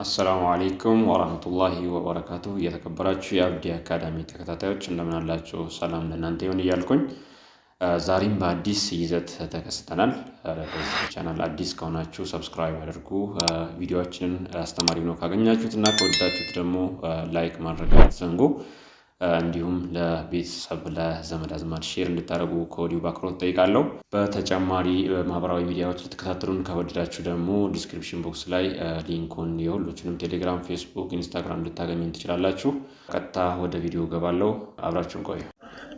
አሰላሙ አለይኩም ወራህመቱላሂ ወበረካቱሁ የተከበራችሁ የአብዲ አካዳሚ ተከታታዮች እንደምን አላችሁ? ሰላም ለእናንተ ይሁን እያልኩኝ ዛሬም በአዲስ ይዘት ተከስተናል። በዚህ ቻናል አዲስ ከሆናችሁ ሰብስክራይብ አድርጉ። ቪዲዮአችንን አስተማሪ ነው ካገኛችሁት እና ከወደዳችሁት ደግሞ ላይክ ማድረግ አትዘንጉ። እንዲሁም ለቤተሰብ ለዘመድ አዝማድ ሼር እንድታደርጉ ከወዲሁ በአክብሮት ጠይቃለሁ። በተጨማሪ ማህበራዊ ሚዲያዎች ልትከታተሉን ከወደዳችሁ ደግሞ ዲስክሪፕሽን ቦክስ ላይ ሊንኩን የሁሎችንም ቴሌግራም፣ ፌስቡክ፣ ኢንስታግራም ልታገኙን ትችላላችሁ። ቀጥታ ወደ ቪዲዮ ገባለሁ። አብራችሁን ቆዩ።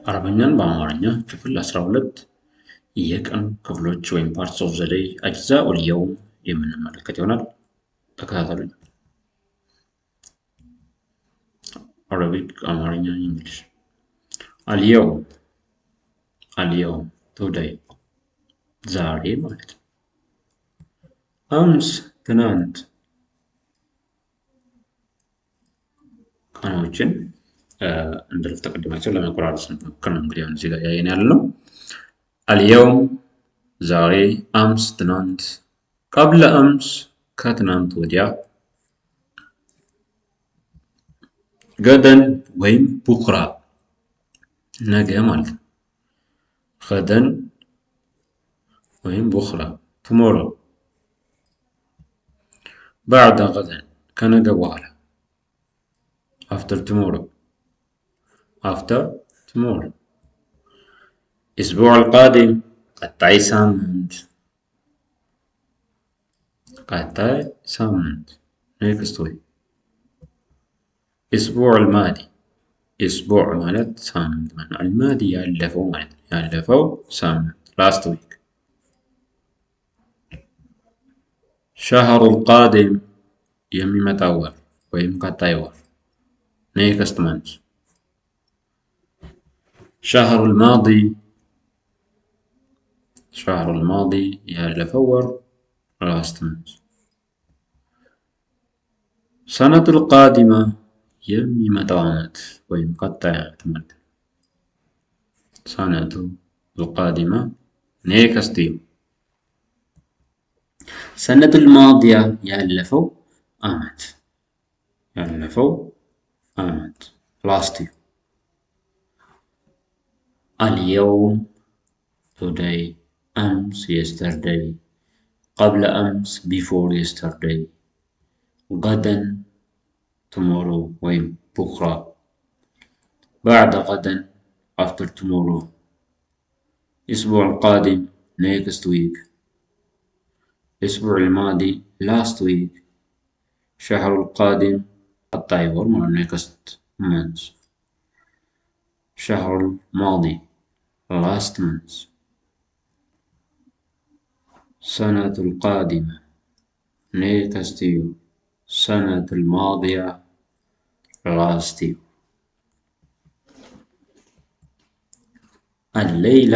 አረበኛን በአማርኛ ክፍል 12 የቀን ክፍሎች ወይም ፓርትስ ኦፍ ዘ ዴይ አጅዛኡል የውም የምንመለከት ይሆናል። ተከታተሉኝ። Arabic, Amharic, English. اليوم today ዛሬ ማለት ነው። አምስ ትናንት ቀኖችን እንደልፍ ተቀድማቸው ለመቆራረጥ ስንሞክር ነው እንግዲህ አሁን እዚህ ጋር ያየን ያለው اليوم ዛሬ፣ አምስ ትናንት፣ قبل أمس ከትናንት ወዲያ፣ ገደን ወይም ቡክራ ነገ ማለት ነው። ገደን ወይም ቡክራ ቱሞሮ፣ ባዕደ ገደን ከነገ በኋላ፣ አፍተር ቱሞሮ፣ አፍተር ቱሞሮ። እስቡዕ አልቃዲም ቀጣይ ሳምንት፣ ቀጣይ ሳምንት ኔክስት ዊክ። እስቡዕ አልማዲ እስቡዕ ማለት ሳምንት ማለት ነው። አልማዲ ያለፈው ማለት ነው። ያለፈው ሳምንት ላስት ዊክ። ሸህሩል ቃዲም የሚመጣው ወር ወይም ቀጣይ ወር ኔክስት መንዝ። ሸህሩል ማዲ ሸህሩል ማዲ ያለፈው ወር ላስት መንዝ። ሰነቱል ቃዲማ የሚመጣው ዓመት ወይም ቀጣይ ዓመት ማለት ነው። ሰነቱ አልቃዲማ ኔክስት ይር። ሰነቱል ማዲያ ያለፈው ዓመት ላስት ይር። አልየውም ቱዴይ፣ አምስ የስተርዴይ፣ ቀብለ አምስ ቢፎር የስተርዴይ፣ ገደን tomorrow ወይም ቡክራ፣ ባዕደ ገደን after tomorrow፣ እስቡዕ አልቃዲም next week፣ እስቡዕ አልማዲ last week፣ ሸህሩ አልቃዲም ቀጣይ ወር ማለት next month፣ ሸህሩ አልማዲ last month። ሰነቱ አልቃዲማ next year፣ ሰነቱ አልማዲያ last year። አለይላ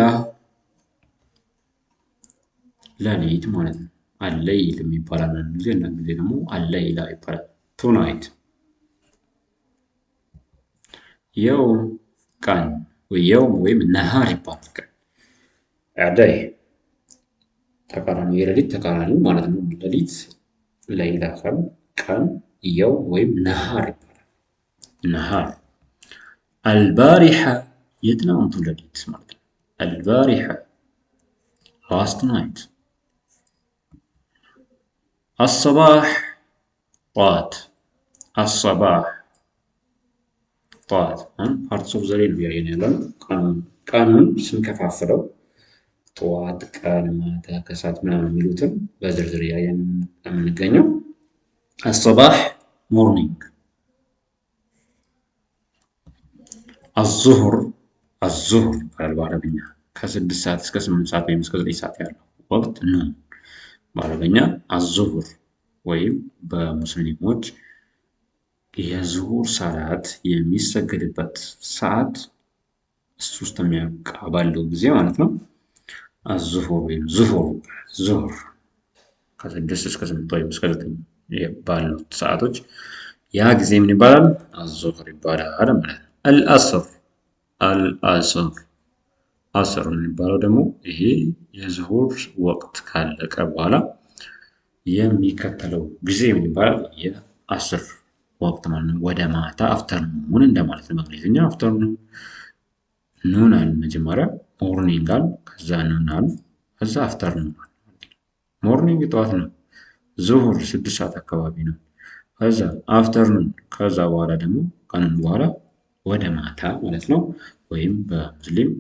ሌሊት ማለት ነው። አለይል የሚባለው አንዳንድ ጊዜ ደግሞ አለይላ ይባላል። ቱናይት። የውም ቀን የውም ወይም ነሃር ይባላል። ቀን አደይ ተቃራኒ የሌሊት ተቃራኒ ማለት ነው። ሌሊት ለይላ ቀን የውም ወይም ነሃር ይባላል። ነሃር። አልባሪሐ የትናንቱ ሌሊት ማለት ነው። አልባሪሐ ላስት ናይት። አሰባህ ጠዋት። አሰባህ ጠዋት። ፓርትስ ኦፍ ዘ ዴይ ነው ያየን ያለነው። ቀኑን ስንከፋፍለው ጠዋት፣ ቀን፣ ማታ፣ ከሰዓት ምናምን የሚሉትን በዝርዝር ያየን የምንገኘው። አሰባህ ሞርኒንግ። አዙሁር ይባላል በአረብኛ ከ6 ሰዓት እስከ 8 ሰዓት ወይም እስከ 9 ሰዓት ያለው ወቅት ነው። በአረብኛ አዙሁር ወይም በሙስሊሞች የዙሁር ሰላት የሚሰገድበት ሰዓት እሱ ውስጥ የሚያውቃ ባለው ጊዜ ማለት ነው። አዙሁር ወይም ዙሁር ከ6 እስከ 8 ወይም እስከ 9 ባሉት ሰዓቶች ያ ጊዜ ምን ይባላል? አዙሁር ይባላል ማለት ነው። አልአስር የሚባለው ደግሞ ይሄ የዙሁር ወቅት ካለቀ በኋላ የሚከተለው ጊዜ ምን ይባላል? 10 ወቅት ማለት ነው። ወደ ማታ አፍተርኑን እንደማለት ነው። በእንግሊዝኛ አፍተርኑን ኑን አለ መጀመሪያ፣ ሞርኒንግ አለ፣ ከዛ ኑን አለ፣ ከዛ አፍተርኑን አለ። ሞርኒንግ ጠዋት ነው። ዙሁር 6 ሰዓት አካባቢ ነው። ከዛ አፍተርኑን፣ ከዛ በኋላ ደግሞ ቀኑን በኋላ ወደ ማታ ማለት ነው። ወይም በሙስሊም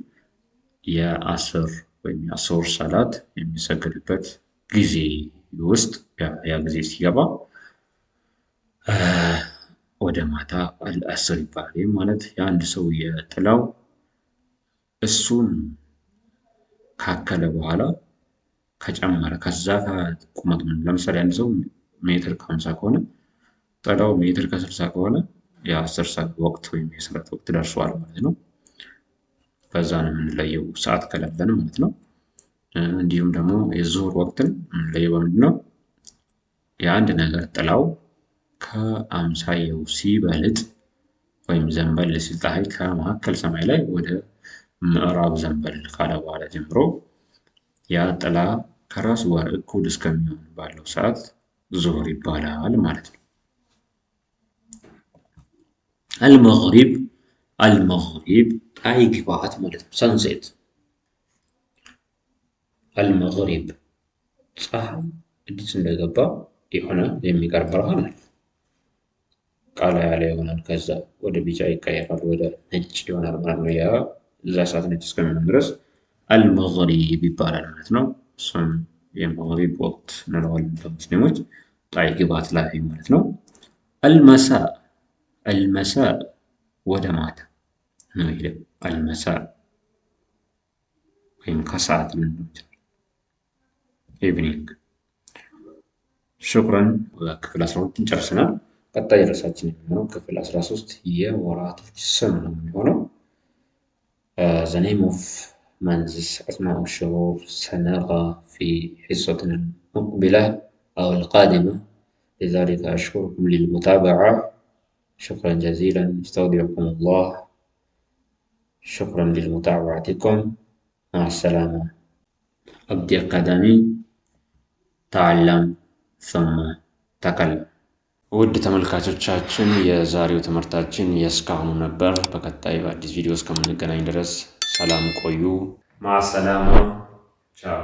የአስር ወይም የአስር ሰላት የሚሰገድበት ጊዜ ውስጥ ያ ጊዜ ሲገባ ወደ ማታ አልአስር ይባላል። ማለት የአንድ ሰው የጥላው እሱን ካከለ በኋላ ከጨመረ ከዛ ከቁመቱ ለምሳሌ አንድ ሰው ሜትር ከ50 ከሆነ ጥላው ሜትር ከ60 ከሆነ የ10 ሰዓት ወቅት ወይም የሰላት ወቅት ደርሷል ማለት ነው። በዛ ነው የምንለየው ሰዓት ከሌለን ማለት ነው። እንዲሁም ደግሞ የዙሁር ወቅትን የምንለየው በምንድን ነው? የአንድ ነገር ጥላው ከአምሳያው ሲበልጥ ወይም ዘንበል ሲል ፀሐይ ከመካከል ሰማይ ላይ ወደ ምዕራብ ዘንበል ካለ በኋላ ጀምሮ ያ ጥላ ከራሱ ጋር እኩል እስከሚሆን ባለው ሰዓት ዙሁር ይባላል ማለት ነው። አልመግሪብ ፀሐይ ግባት ማለት ነው። ሰንሴት አልመግሪብ ፀሐይ አዲስ እንደገባ የሆነ የሚቀርብ ብርሃን አለ። ቃላ ያለ ይሆናል። ከዛ ወደ ቢጫ ይቀየራል፣ ወደ ነጭ ይሆናል ማለት ነው። ያ እዛ ሰዓት ነጭ እስከሚሆን ድረስ አልመግሪብ ይባላል ማለት ነው። እሱም የመግሪብ ወቅት እንለዋለን በሙስሊሞች። ፀሐይ ግባት ላይ ማለት ነው። አልመሳ ወደ ማታ ነው። ይሄ አልመሳ ወይም ከሰዓት ምን ነው ኢቭኒንግ። ሹክራን። ክፍል 12 ጨርሰናል። ቀጣይ ርዕሳችን የሚሆነው ክፍል 13 የወራቶች ስም ነው የሚሆነው። the name of months أسماء الشهور سنرى في حصتنا المقبلة أو القادمة. لذلك أشكركم للمتابعة. شكرا جزيلا. استودعكم الله. شكرا لمتابعتكم. مع السلامة. أبدي أكاديمي تعلم ثم تكلم። ውድ ተመልካቾቻችን የዛሬው ትምህርታችን የእስካሁኑ ነበር። በቀጣይ በአዲስ ቪዲዮ እስከምንገናኝ ድረስ ሰላም ቆዩ። ማሰላማ ቻው።